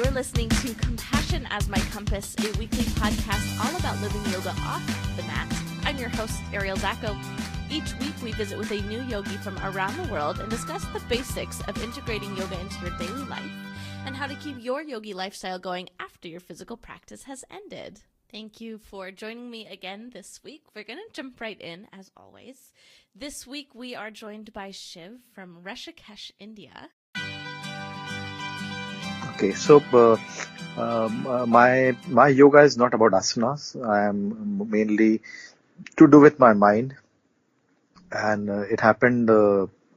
You're listening to Compassion as My Compass, a weekly podcast all about living yoga off the mat. I'm your host, Ariel Zachow. Each week we visit with a new yogi from around the world and discuss the basics of integrating yoga into your daily life and how to keep your yogi lifestyle going after your physical practice has ended. Thank you for joining me again this week. We're going to jump right in, as always. This week we are joined by Shiv from Rishikesh, India. Okay, so my yoga is not about asanas. I am mainly to do with my mind, and it happened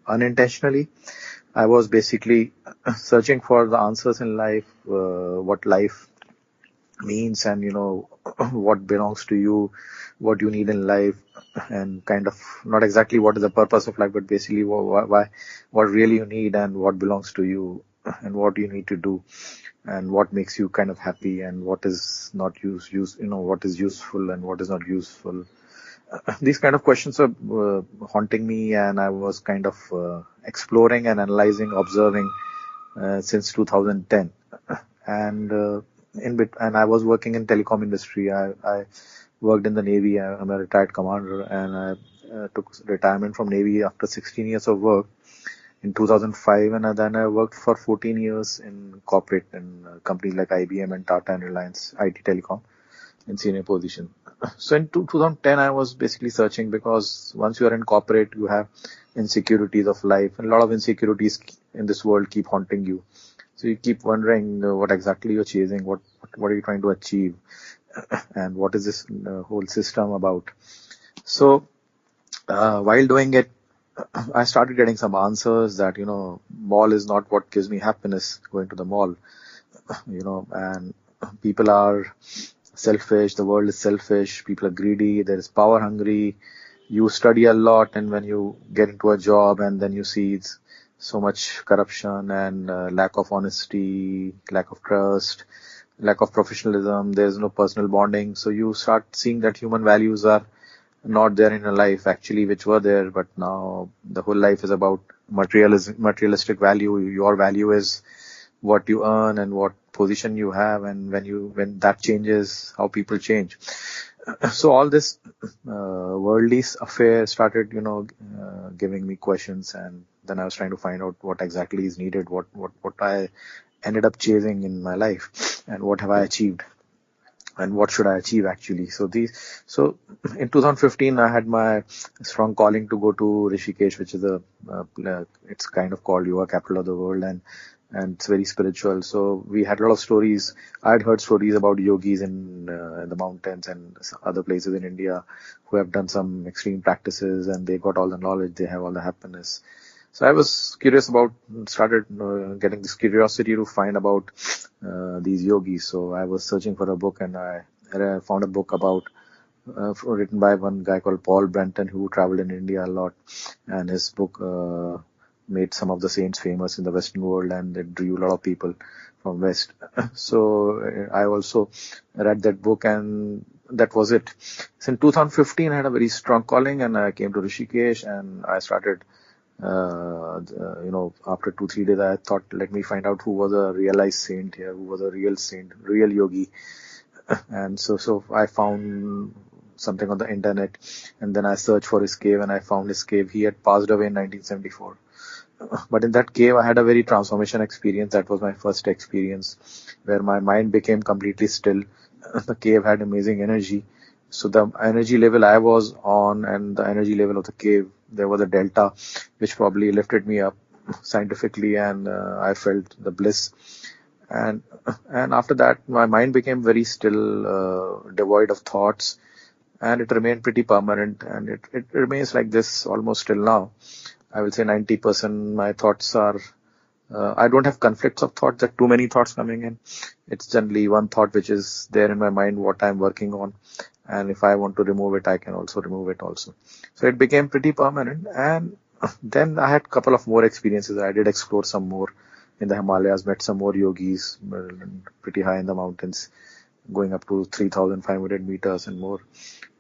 unintentionally. I was basically searching for the answers in life, what life means, and what belongs to you, what you need in life, and kind of not exactly what is the purpose of life, but basically why, what really you need and what belongs to you, and what you need to do, and what makes you kind of happy, and what is not what is useful and what is not useful. These kind of questions are haunting me, and I was kind of exploring and analyzing, observing since 2010. And and I was working in telecom industry. I worked in the Navy. I'm a retired commander, and I took retirement from Navy after 16 years of work in 2005, and then I worked for 14 years in corporate in companies like IBM and Tata and Reliance IT Telecom in senior position. So in 2010, I was basically searching, because once you are in corporate, you have insecurities of life, and a lot of insecurities in this world keep haunting you. So you keep wondering what exactly you're chasing, what are you trying to achieve, and what is this whole system about. So while doing it, I started getting some answers that, mall is not what gives me happiness, going to the mall, and people are selfish, the world is selfish, people are greedy, there is power hungry, you study a lot, and when you get into a job and then you see it's so much corruption and lack of honesty, lack of trust, lack of professionalism, there's no personal bonding, so you start seeing that human values are not there in your life, actually, which were there, but now the whole life is about materialistic value. Your value is what you earn and what position you have, and when that changes, how people change. So all this worldly affair started, giving me questions, and then I was trying to find out what exactly is needed, what I ended up chasing in my life, and what have I achieved, and what should I achieve actually. So in 2015, I had my strong calling to go to Rishikesh, which is it's kind of called yoga capital of the world, and it's very spiritual. So we had a lot of stories. I had heard stories about yogis in the mountains and other places in India who have done some extreme practices, and they got all the knowledge, they have all the happiness. So I was curious started getting this curiosity to find about these yogis. So I was searching for a book, and I found a book written by one guy called Paul Brenton, who traveled in India a lot, and his book made some of the saints famous in the Western world, and it drew a lot of people from West. So I also read that book, and that was it. So in 2015, I had a very strong calling, and I came to Rishikesh, and I started after 2-3 days, I thought, let me find out who was a realized saint here, who was a real saint, real yogi. And so I found something on the internet, and then I searched for his cave, and I found his cave. He had passed away in 1974. But in that cave, I had a very transformation experience. That was my first experience, where my mind became completely still. The cave had amazing energy. So the energy level I was on and the energy level of the cave, there was a delta which probably lifted me up scientifically, and I felt the bliss. And after that, my mind became very still, devoid of thoughts, and it remained pretty permanent, and it remains like this almost till now. I will say 90% my thoughts are, I don't have conflicts of thoughts, there are too many thoughts coming in. It's generally one thought which is there in my mind, what I'm working on. And if I want to remove it, I can also remove it also. So it became pretty permanent. And then I had a couple of more experiences. I did explore some more in the Himalayas, met some more yogis, pretty high in the mountains, going up to 3,500 meters and more,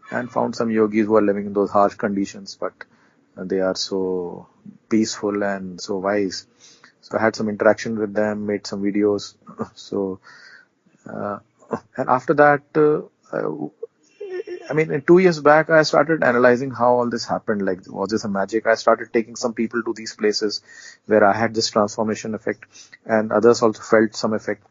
and found some yogis who are living in those harsh conditions, but they are so peaceful and so wise. So I had some interaction with them, made some videos, So, uh, and after that, I mean, in 2 years back, I started analyzing how all this happened. Like, was this a magic? I started taking some people to these places where I had this transformation effect, and others also felt some effect.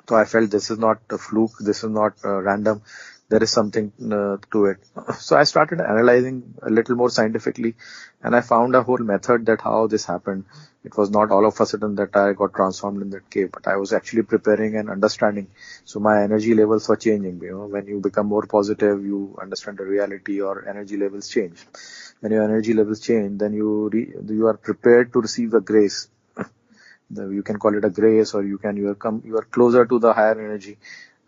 So I felt this is not a fluke, this is not random, there is something to it. So I started analyzing a little more scientifically, and I found a whole method that how this happened. It was not all of a sudden that I got transformed in that cave, but I was actually preparing and understanding. So my energy levels were changing. When you become more positive, you understand the reality, your energy levels change. When your energy levels change, then you are prepared to receive the grace. You can call it a grace, or you are closer to the higher energy,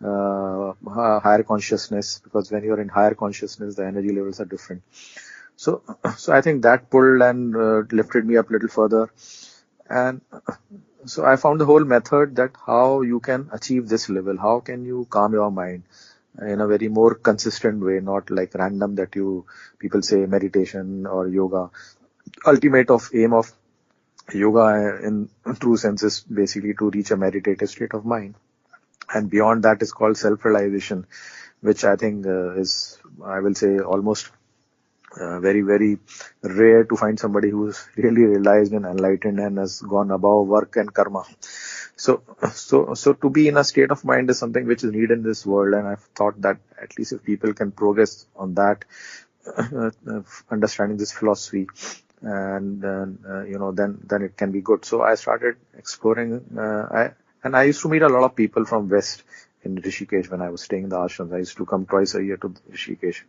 higher consciousness, because when you're in higher consciousness, the energy levels are different. So I think that pulled and lifted me up a little further. And so I found the whole method that how you can achieve this level, how can you calm your mind in a very more consistent way, not like random that people say meditation or yoga. Ultimate of aim of yoga in true sense is basically to reach a meditative state of mind. And beyond that is called self-realization, which I think is, I will say, almost very, very rare to find somebody who's really realized and enlightened and has gone above work and karma. So to be in a state of mind is something which is needed in this world. And I've thought that at least if people can progress on that, understanding this philosophy, and then it can be good. So I started exploring. I used to meet a lot of people from West in Rishikesh when I was staying in the ashrams. I used to come twice a year to Rishikesh.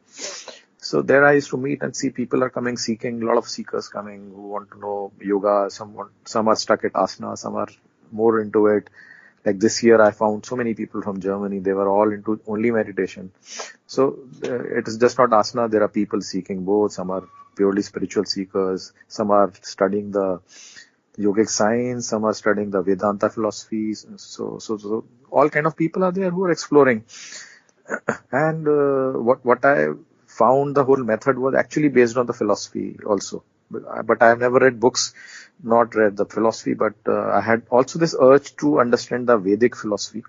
So there I used to meet and see people are coming seeking, a lot of seekers coming who want to know yoga. Some are stuck at asana, some are more into it. Like this year I found so many people from Germany, they were all into only meditation. So it is just not asana, there are people seeking both. Some are purely spiritual seekers, some are studying the yogic science, some are studying the Vedanta philosophies. So all kind of people are there who are exploring. And what I found, the whole method was actually based on the philosophy also. But I have never read books, not read the philosophy, but I had also this urge to understand the Vedic philosophy.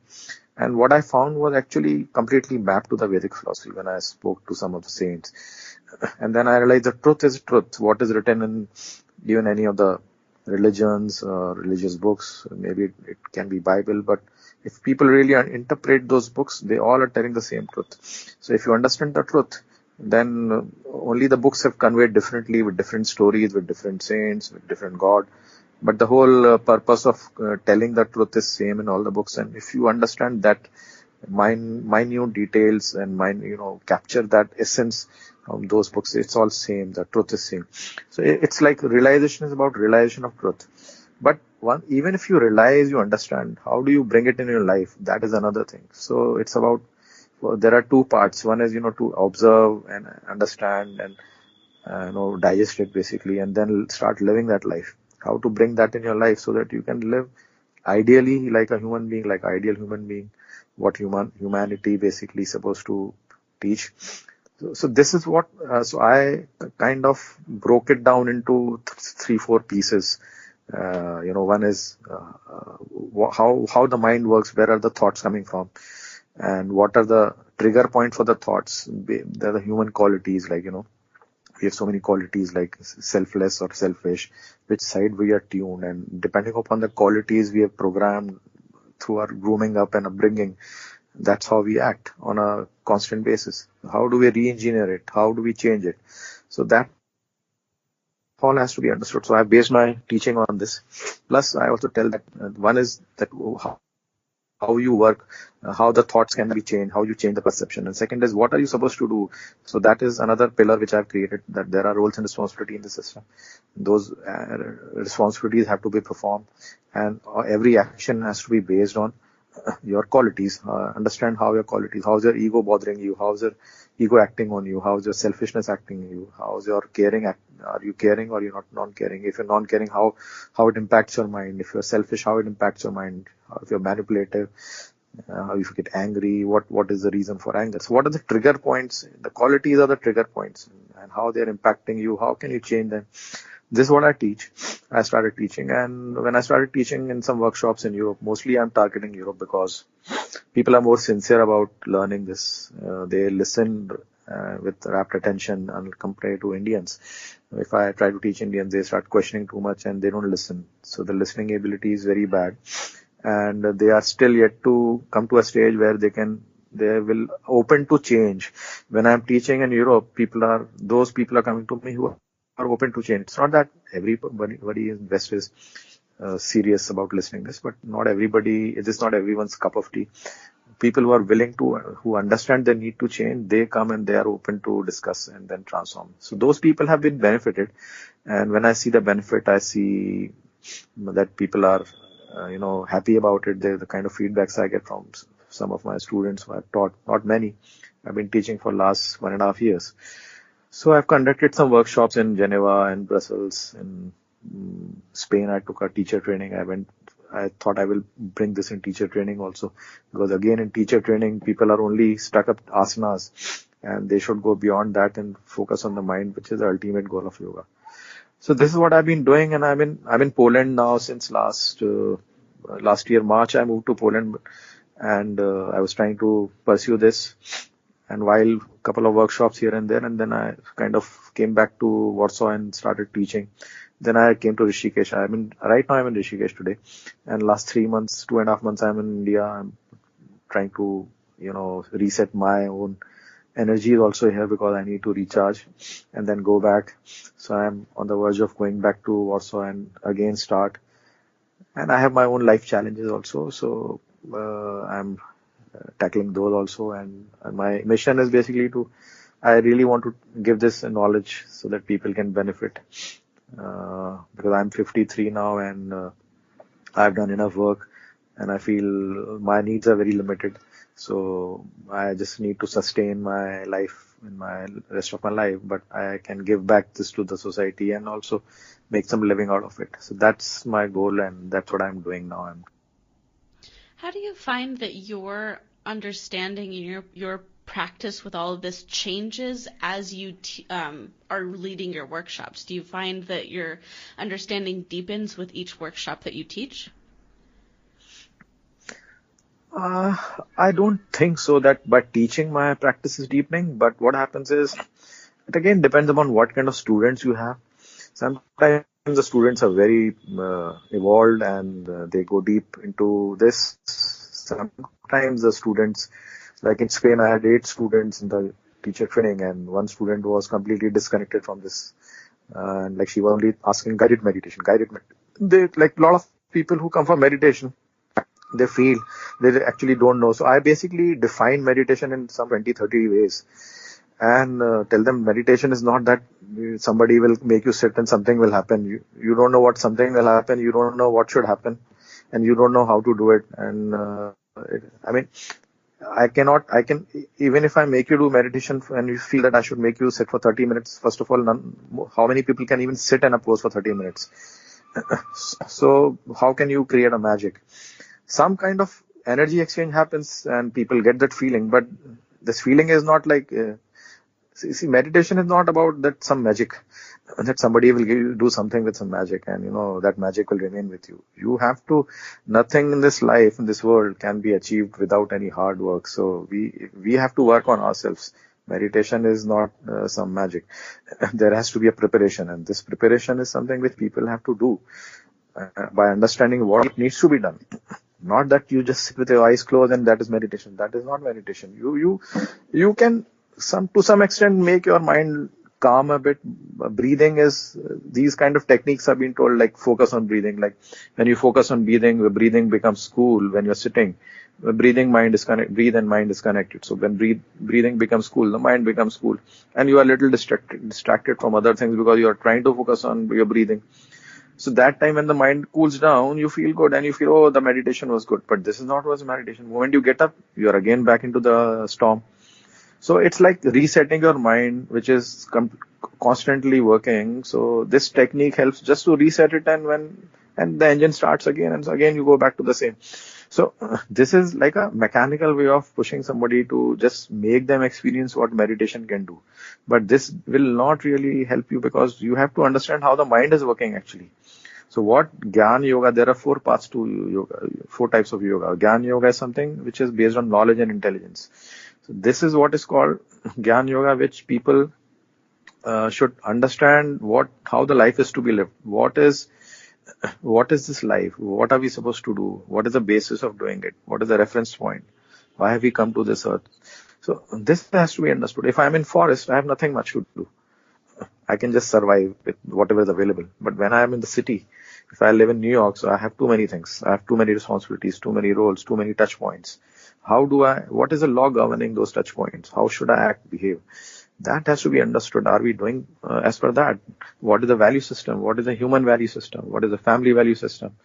And what I found was actually completely mapped to the Vedic philosophy when I spoke to some of the saints. And then I realized the truth is truth. What is written in even any of the religions, religious books, maybe it can be Bible, but if people really interpret those books, they all are telling the same truth. So if you understand the truth, then only the books have conveyed differently with different stories, with different saints, with different God. But the whole purpose of telling the truth is same in all the books. And if you understand that minute details and capture that essence of those books, it's all same. The truth is same. So it's like realization is about realization of truth. But even if you realize, you understand, how do you bring it in your life? That is another thing. So it's about, there are two parts. One is, to observe and understand and, digest it basically, and then start living that life. How to bring that in your life so that you can live ideally like a human being, like ideal human being, what humanity basically is supposed to teach. So this is what, so I kind of broke it down into 3-4 pieces. One is how the mind works, where are the thoughts coming from, and what are the trigger point for the thoughts. They're the human qualities, like, we have so many qualities like selfless or selfish, which side we are tuned, and depending upon the qualities we have programmed through our grooming up and upbringing, that's how we act on a constant basis. How do we re-engineer it? How do we change it? So that all has to be understood. So I based my teaching on this. Plus, I also tell that one is that how you work, how the thoughts can be changed, how you change the perception. And second is, what are you supposed to do? So that is another pillar which I've created, that there are roles and responsibility in the system. Those responsibilities have to be performed, and every action has to be based on your qualities. Understand how your qualities, how's your ego bothering you, how's your ego acting on you, how's your selfishness acting on you, how's your caring are you caring or you're not non-caring? If you're non-caring, how it impacts your mind. If you're selfish, how it impacts your mind. If you're manipulative, If you get angry, what is the reason for anger? So what are the trigger points? The qualities are the trigger points, and how they are impacting you. How can you change them? This is what I teach. I started teaching, and when I started teaching in some workshops in Europe, mostly I'm targeting Europe because people are more sincere about learning this. They listen with rapt attention compared to Indians. If I try to teach Indians, they start questioning too much and they don't listen. So the listening ability is very bad, and they are still yet to come to a stage where they will open to change. When I'm teaching in Europe, those people are coming to me who are open to change. It's not that everybody in West is serious about listening this, but it is not everyone's cup of tea. People who are willing to, who understand the need to change, they come and they are open to discuss and then transform. So those people have been benefited. And when I see the benefit, I see that people are, happy about it. The kind of feedbacks I get from some of my students who I've taught, not many. I've been teaching for last 1.5 years. So I've conducted some workshops in Geneva and Brussels. In Spain, I took a teacher training. I thought I will bring this in teacher training also, because again in teacher training, people are only stuck up asanas, and they should go beyond that and focus on the mind, which is the ultimate goal of yoga. So this is what I've been doing, and I'm in Poland now since last year March. I moved to Poland, and I was trying to pursue this. And while a couple of workshops here and there, and then I kind of came back to Warsaw and started teaching. Then I came to Rishikesh. Right now I'm in Rishikesh today. And last 3 months, 2.5 months, I'm in India. I'm trying to, reset my own energy also here, because I need to recharge and then go back. So I'm on the verge of going back to Warsaw and again start. And I have my own life challenges also. So I'm tackling those also. And my mission is basically I really want to give this knowledge so that people can benefit. Because I'm 53 now, and I've done enough work, and I feel my needs are very limited. So I just need to sustain my life in my rest of my life, but I can give back this to the society and also make some living out of it. So that's my goal, and that's what I'm doing now. How do you find that your understanding and your practice with all of this changes as you are leading your workshops? Do you find that your understanding deepens with each workshop that you teach? I don't think so that by teaching my practice is deepening, but what happens is, it again depends upon what kind of students you have. Sometimes the students are very evolved and they go deep into this. Sometimes the students, like in Spain, I had 8 students in the teacher training, and one student was completely disconnected from this. And like she was only asking guided meditation. They, like a lot of people who come for meditation, they feel they actually don't know. So I basically define meditation in some 20-30 ways, and tell them meditation is not that somebody will make you sit and something will happen. You don't know what something will happen. You don't know what should happen, and you don't know how to do it. And I can, even if I make you do meditation and you feel that I should make you sit for 30 minutes, first of all, how many people can even sit in a pose for 30 minutes? So how can you create a magic? Some kind of energy exchange happens and people get that feeling, but this feeling is not like, see, meditation is not about that some magic, that somebody will do something with some magic and that magic will remain with you. You have to, nothing in this life, in this world can be achieved without any hard work. So we have to work on ourselves. Meditation is not some magic. There has to be a preparation, and this preparation is something which people have to do by understanding what needs to be done. Not that you just sit with your eyes closed and that is meditation. That is not meditation. You can to some extent make your mind calm a bit. Breathing is, these kind of techniques have been told, like focus on breathing. Like when you focus on breathing, the breathing becomes cool. When you're sitting, the breathe and mind is connected. So when breathing becomes cool, the mind becomes cool, and you are a little distracted from other things because you are trying to focus on your breathing. So that time when the mind cools down, you feel good and you feel, oh, the meditation was good. But this is not was meditation. The moment you get up, you are again back into the storm. So it's like resetting your mind, which is constantly working. So this technique helps just to reset it, and the engine starts again, and so again you go back to the same. So this is like a mechanical way of pushing somebody to just make them experience what meditation can do. But this will not really help you because you have to understand how the mind is working actually. So what Gyan Yoga, there are four paths to yoga, four types of yoga. Gyan Yoga is something which is based on knowledge and intelligence. So this is what is called Gyan Yoga, which people should understand how the life is to be lived. What is this life? What are we supposed to do? What is the basis of doing it? What is the reference point? Why have we come to this earth? So this has to be understood. If I'm in forest, I have nothing much to do. I can just survive with whatever is available. But when I am in the city, if I live in New York, so I have too many things. I have too many responsibilities, too many roles, too many touch points. What is the law governing those touch points? How should I act, behave? That has to be understood. Are we doing as per that? What is the value system? What is the human value system? What is the family value system?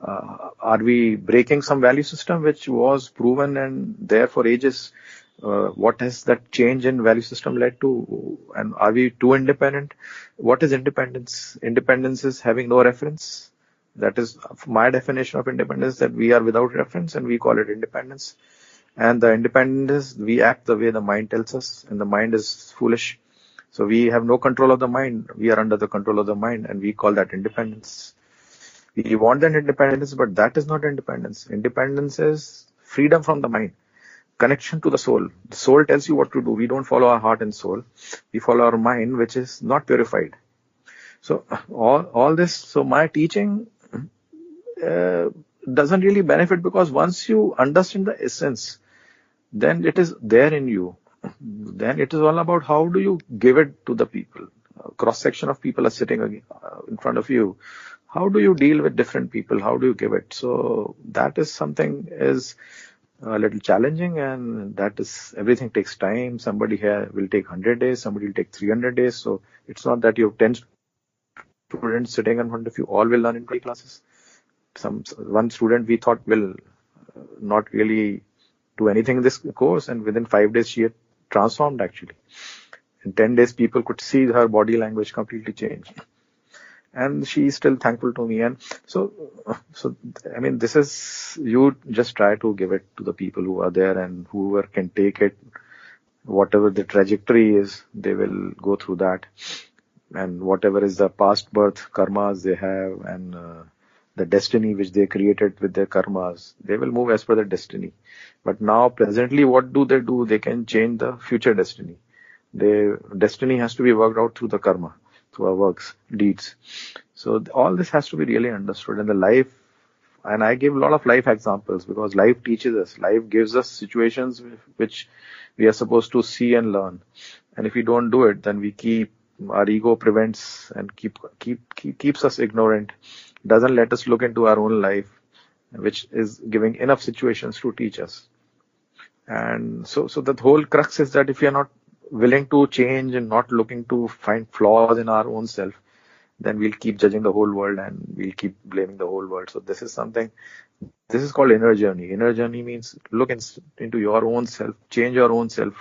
Are we breaking some value system which was proven and there for ages? What has that change in value system led to? And are we too independent? What is independence? Independence is having no reference. That is my definition of independence, that we are without reference and we call it independence. And the independence, we act the way the mind tells us, and the mind is foolish. So we have no control of the mind. We are under the control of the mind, and we call that independence. We want that independence, but that is not independence. Independence is freedom from the mind, connection to the soul. The soul tells you what to do. We don't follow our heart and soul. We follow our mind, which is not purified. So all this, so my teaching doesn't really benefit, because once you understand the essence, then it is there in you. Then it is all about how do you give it to the people. A cross section of people are sitting in front of you. How do you deal with different people? How do you give it? So that is something is a little challenging, and that is, everything takes time. Somebody here will take 100 days, somebody will take 300 days. So it's not that you have 10 students sitting in front of you, all will learn in 20 classes. One student we thought will not really do anything in this course, and within 5 days she had transformed actually. In 10 days people could see her body language completely change, and she is still thankful to me. And so I mean, this is, you just try to give it to the people who are there, and whoever can take it, whatever the trajectory is, they will go through that, and whatever is the past birth karmas they have, and the destiny which they created with their karmas, they will move as per their destiny. But now presently what do? They can change the future destiny. Their destiny has to be worked out through the karma, through our works, deeds. So all this has to be really understood in the life. And I give a lot of life examples, because life teaches us. Life gives us situations which we are supposed to see and learn. And if we don't do it, then our ego prevents and keeps us ignorant. Doesn't let us look into our own life, which is giving enough situations to teach us. And so the whole crux is that if we are not willing to change and not looking to find flaws in our own self, then we'll keep judging the whole world and we'll keep blaming the whole world. So this is called inner journey. Inner journey means look into your own self, change your own self.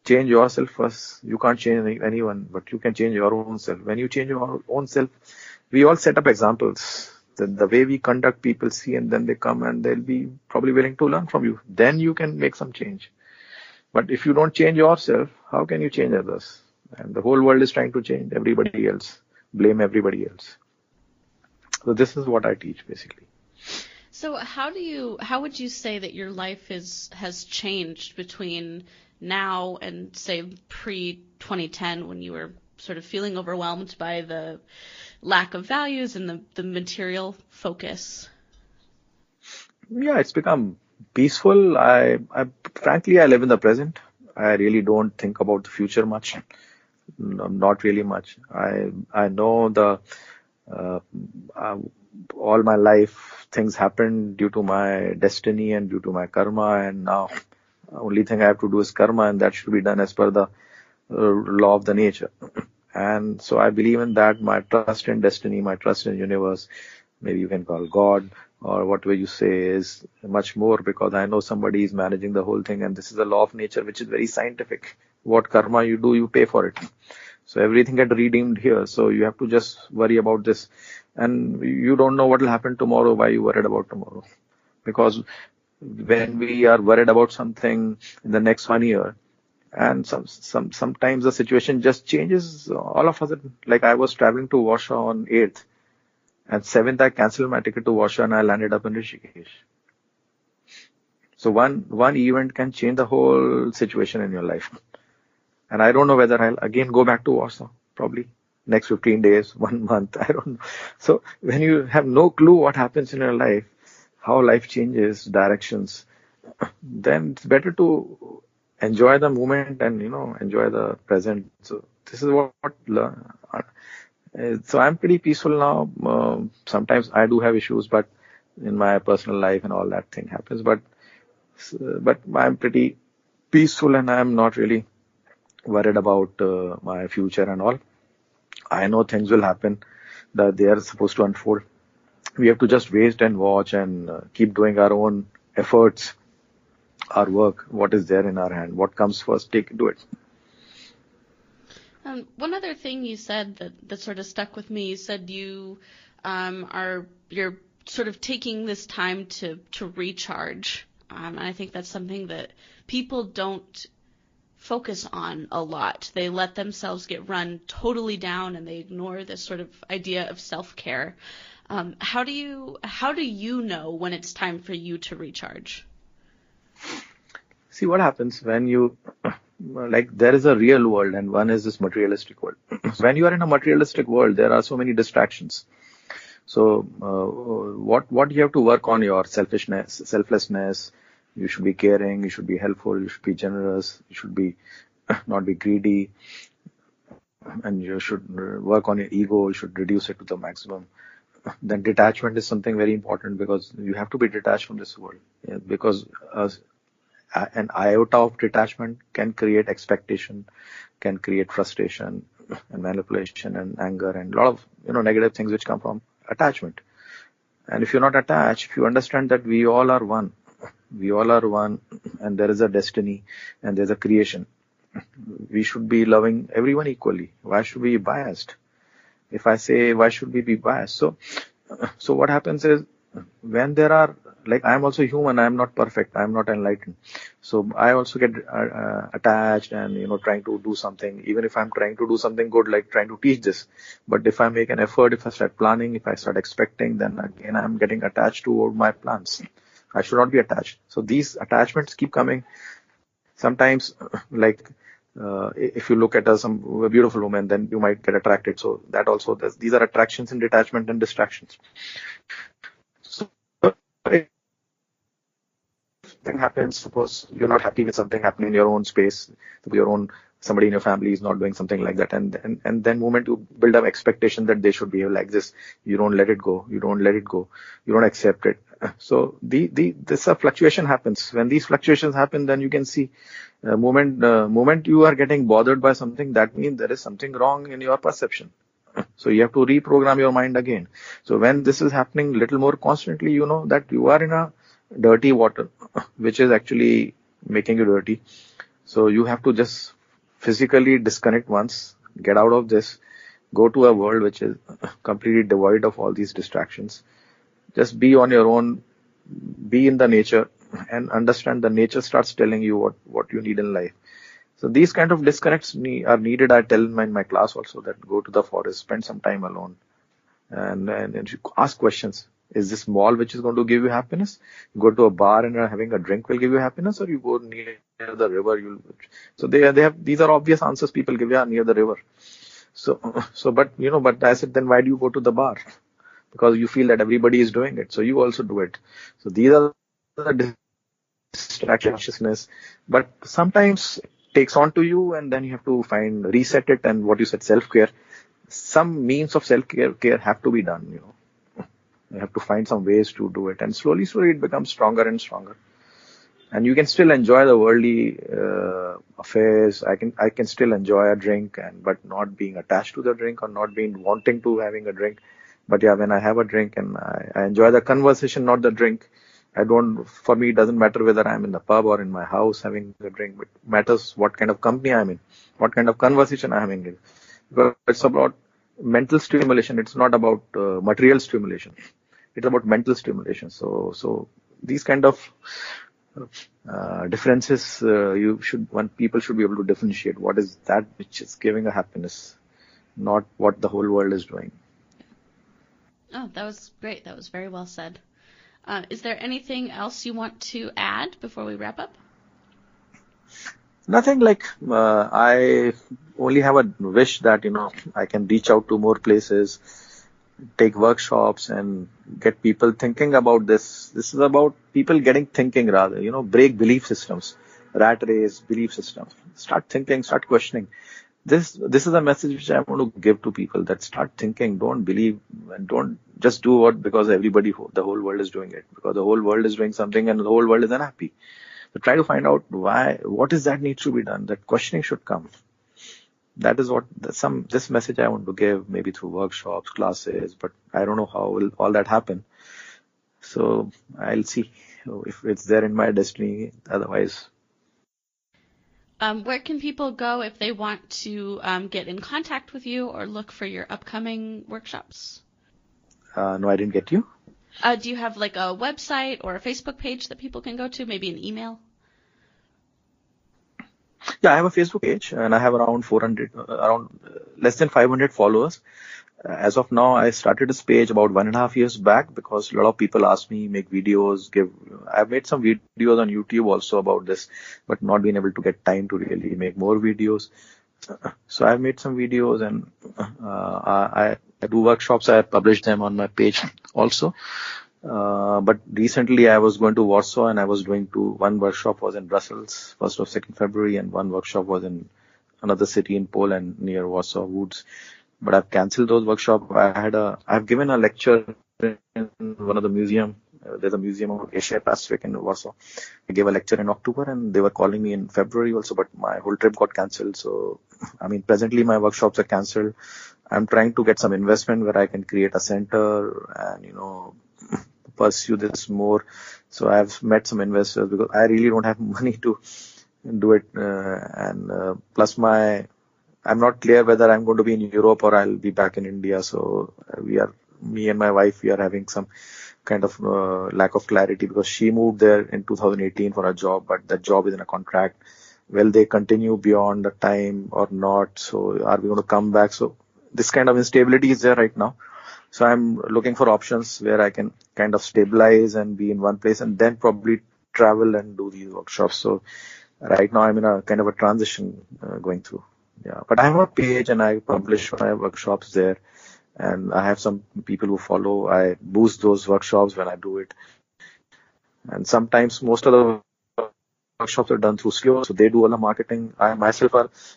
Change yourself first. You can't change anyone, but you can change your own self. When you change your own self, we all set up examples. The way we conduct, people see, and then they come and they'll be probably willing to learn from you. Then you can make some change. But if you don't change yourself, how can you change others? And the whole world is trying to change everybody else. Blame everybody else. So this is what I teach basically. So how would you say that your life has changed between now and say pre-2010, when you were sort of feeling overwhelmed by the lack of values and the material focus? Yeah, it's become peaceful. Frankly, I live in the present. I really don't think about the future much. No, not really much. I know all my life things happen due to my destiny and due to my karma, and now only thing I have to do is karma, and that should be done as per the law of the nature. And so I believe in that. My trust in destiny, my trust in universe, maybe you can call God or whatever you say, is much more, because I know somebody is managing the whole thing, and this is a law of nature which is very scientific. What karma you do, you pay for it. So everything get redeemed here. So you have to just worry about this. And you don't know what will happen tomorrow. Why you worried about tomorrow? Because when we are worried about something in the next 1 year, and sometimes the situation just changes all of a sudden. Like I was traveling to Warsaw on 8th, and 7th I canceled my ticket to Warsaw and I landed up in Rishikesh. So one event can change the whole situation in your life. And I don't know whether I'll again go back to Warsaw, probably next 15 days, 1 month, I don't know. So when you have no clue what happens in your life, how life changes, directions, then it's better to enjoy the moment and, enjoy the present. So this is so I'm pretty peaceful now. Sometimes I do have issues, but in my personal life and all that thing happens, but I'm pretty peaceful and I'm not really worried about my future and all. I know things will happen, that they are supposed to unfold. We have to just wait and watch and keep doing our own efforts, our work, what is there in our hand, what comes first, do it. One other thing you said that sort of stuck with me, you said you're sort of taking this time to recharge. And I think that's something that people don't focus on a lot. They let themselves get run totally down and they ignore this sort of idea of self-care. How do you know when it's time for you to recharge? See what happens when you, like there is a real world and one is this materialistic world. When you are in a materialistic world, there are so many distractions. So what you have to work on your selflessness. You should be caring, you should be helpful, you should be generous, you should be not be greedy, and you should work on your ego, you should reduce it to the maximum. Then detachment is something very important because you have to be detached from this world. Yeah, because an iota of detachment can create expectation, can create frustration and manipulation and anger and a lot of negative things which come from attachment. And if you're not attached, if you understand that we all are one, and there is a destiny and there's a creation, we should be loving everyone equally. Why should we be biased? If I say why should we be biased? So what happens is, when there are, like I'm also human, I'm not perfect, I'm not enlightened. So I also get attached and trying to do something, even if I'm trying to do something good, like trying to teach this. But if I make an effort, if I start planning, if I start expecting, then again I'm getting attached to my plans. I should not be attached. So these attachments keep coming. Sometimes, like if you look at a beautiful woman, then you might get attracted. So that also, these are attractions and detachment and distractions. So if something happens, suppose you're not happy with something happening in your own space, somebody in your family is not doing something like that, and then moment you build up expectation that they should behave like this, you don't let it go, you don't accept it. So this fluctuation happens. When these fluctuations happen, then you can see moment you are getting bothered by something, that means there is something wrong in your perception. So you have to reprogram your mind again. So when this is happening little more constantly, you know that you are in a dirty water, which is actually making you dirty. So you have to just physically disconnect once, get out of this, go to a world which is completely devoid of all these distractions. Just be on your own, be in the nature, and understand the nature starts telling you what you need in life. So these kind of disconnects are needed. I tell in my class also that go to the forest, spend some time alone, and you ask questions. Is this mall which is going to give you happiness? Go to a bar and having a drink will give you happiness, or you go near the river? So they have, these are obvious answers people give. Yeah, near the river. But I said, then why do you go to the bar? Because you feel that everybody is doing it, so you also do it. So these are the distractions, but sometimes it takes on to you, and then you have to reset it. And what you said, self-care, some means of self-care have to be done. You have to find some ways to do it, and slowly it becomes stronger and stronger. And you can still enjoy the worldly affairs. I can still enjoy a drink, but not being attached to the drink or not being wanting to having a drink. But yeah, when I have a drink and I enjoy the conversation, not the drink. For me, it doesn't matter whether I'm in the pub or in my house having a drink, but it matters what kind of company I'm in, what kind of conversation I'm having. Because it's about mental stimulation. It's not about material stimulation. It's about mental stimulation. So these kind of differences, people should be able to differentiate what is that which is giving a happiness, not what the whole world is doing. Oh, that was great. That was very well said. Is there anything else you want to add before we wrap up? Nothing like, I only have a wish that, I can reach out to more places, take workshops and get people thinking about this. This is about people getting thinking rather, break belief systems, rat race, belief systems. Start thinking, start questioning. This is a message which I want to give to people, that start thinking, don't believe, and don't just do what because the whole world is doing it, because the whole world is doing something and the whole world is unhappy. So try to find out what is that needs to be done. That questioning should come. That is this message I want to give, maybe through workshops, classes, but I don't know how will all that happen. So I'll see if it's there in my destiny. Otherwise, where can people go if they want to get in contact with you or look for your upcoming workshops? No, I didn't get you. Do you have like a website or a Facebook page that people can go to? Maybe an email? Yeah, I have a Facebook page and I have around less than 500 followers. As of now, I started this page about 1.5 years back because a lot of people asked me make videos. I've made some videos on YouTube also about this, but not been able to get time to really make more videos. So I've made some videos and I do workshops. I publish them on my page also. But recently I was going to Warsaw and I was going to, one workshop was in Brussels, 1st or 2nd February, and one workshop was in another city in Poland near Warsaw Woods. But I've cancelled those workshops. I've given a lecture in one of the museum. There's a museum of Asia Pacific in Warsaw. I gave a lecture in October and they were calling me in February also, but my whole trip got cancelled. So, presently my workshops are cancelled. I'm trying to get some investment where I can create a center and, pursue this more. So I've met some investors because I really don't have money to do it. Plus I'm not clear whether I'm going to be in Europe or I'll be back in India. So me and my wife, we are having some kind of lack of clarity because she moved there in 2018 for a job, but that job is in a contract. Will they continue beyond the time or not? So are we going to come back? So this kind of instability is there right now. So I'm looking for options where I can kind of stabilize and be in one place and then probably travel and do these workshops. So right now I'm in a kind of a transition going through. Yeah, but I have a page and I publish my workshops there and I have some people who follow. I boost those workshops when I do it. And sometimes most of the workshops are done through SEO, so they do all the marketing. I myself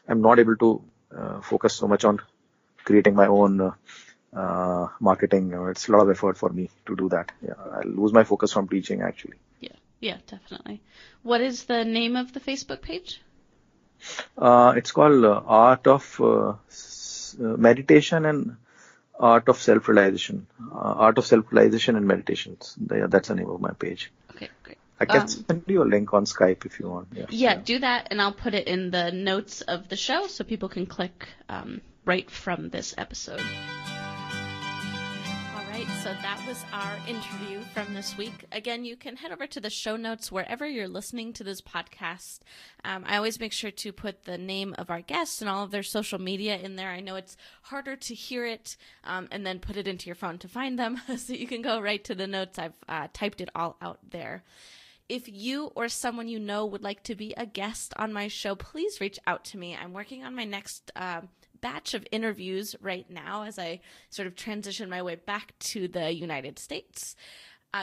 am not able to focus so much on creating my own marketing. It's a lot of effort for me to do that. Yeah, I lose my focus from teaching actually. Yeah, definitely. What is the name of the Facebook page? It's called Art of Meditation and Art of Self-Realization. Art of Self-Realization and Meditations. That's the name of my page. Okay, great. I can send you a link on Skype if you want. Yeah, do that, and I'll put it in the notes of the show so people can click right from this episode. So that was our interview from this week. Again, you can head over to the show notes wherever you're listening to this podcast. I always make sure to put the name of our guests and all of their social media in there. I know it's harder to hear it and then put it into your phone to find them, so you can go right to the notes. I've typed it all out there. If you or someone you know would like to be a guest on my show, please reach out to me. I'm working on my next batch of interviews right now as I sort of transition my way back to the United States.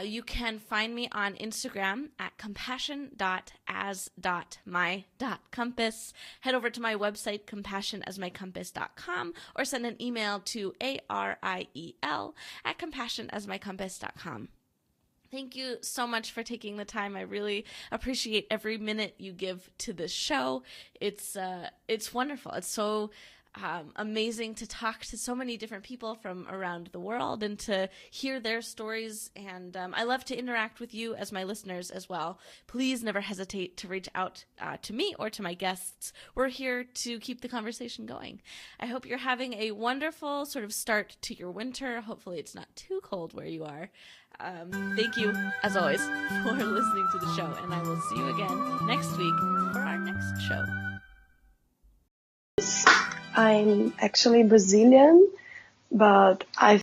You can find me on Instagram at compassion.as.my.compass. Head over to my website, compassionasmycompass.com, or send an email to ariel@compassionasmycompass.com. Thank you so much for taking the time. I really appreciate every minute you give to this show. It's wonderful. It's so amazing to talk to so many different people from around the world and to hear their stories. And I love to interact with you as my listeners as well. Please never hesitate to reach out to me or to my guests. We're here to keep the conversation going. I hope you're having a wonderful sort of start to your winter. Hopefully it's not too cold where you are. Thank you, as always, for listening to the show. And I will see you again next week for our next show. I'm actually Brazilian, but I've